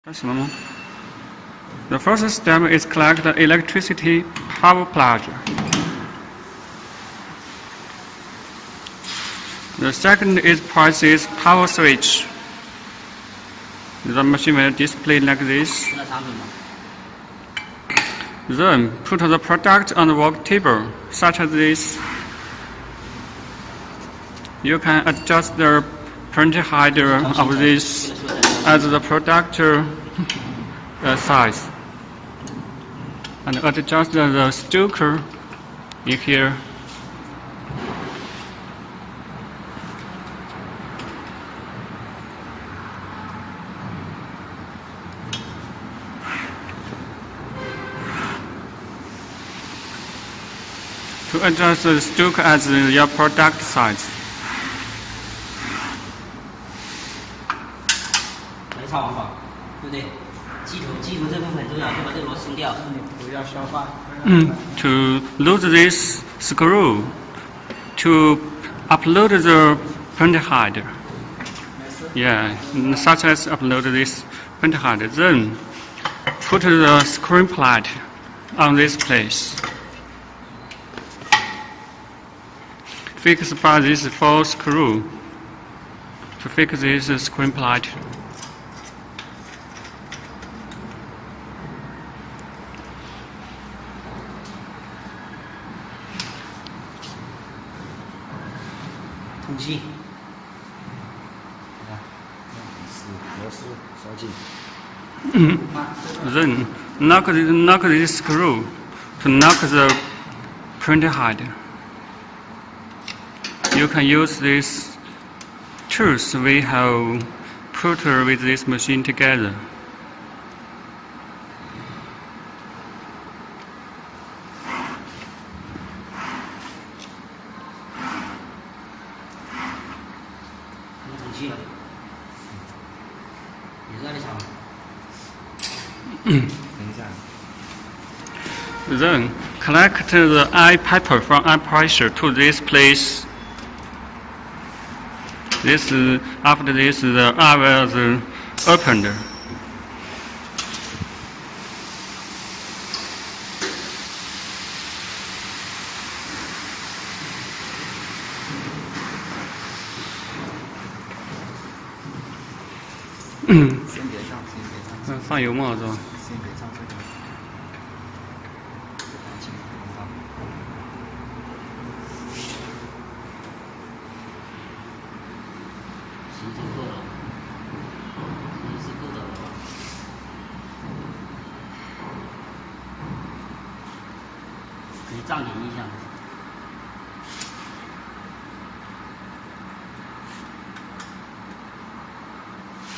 The first step is collect the electricity power plug. The second is press this power switch. The machine will display like this. Then put the product on the work table, such as this. You can adjust the printer height of this as the product size, and adjust the stoker in here. To adjust the stoker as your product size. 没插完吧，对不对？基础这部分很重要，就把这个螺丝松掉。不要消化。To lose this screw, to upload the printer head. Yeah, such as upload this printer head. Then put the screen plate on this place. Fix by this 4 screw to fix this screen plate. Then knock this screw to knock the printer head. You can use these tools we have put with this machine together. Then collect the eye paper from eye pressure to this place. After this, the eye will opened. Mm. 放油墨是吧？可以胀点一下。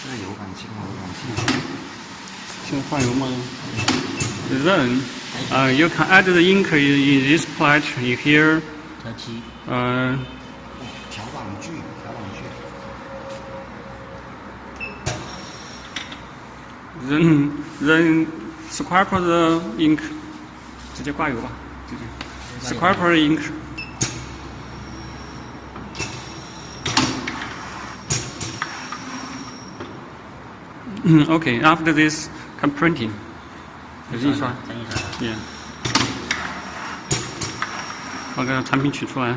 这个油感轻吗？油感轻。先放油墨。Then, you can add the ink in this plate in here. 调漆。调网具。Then scrape the ink. 直接挂油吧，直接。Scrape the ink. Okay, after this, come printing. 有印刷。Yeah. 把个产品取出来。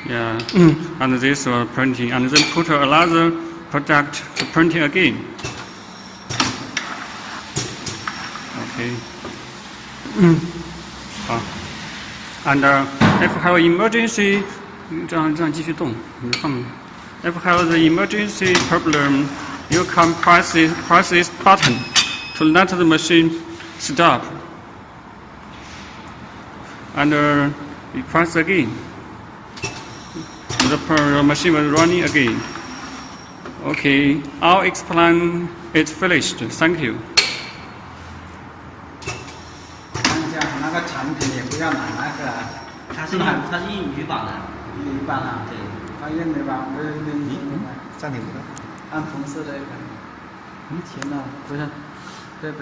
Yeah. And this printing, and then put another product to printing again. Okay. 好。And if have emergency, 这样继续动，你放。If have the emergency problem, you can press this button to let the machine stop. And you press again. The machine will running again. Okay, I'll explain it finished. Thank you. 那个产品也不要拿那个，它是用铝板的。铝板啊，对，它用铝板，不是用暂停不到。按红色的一个。天哪，不是，对。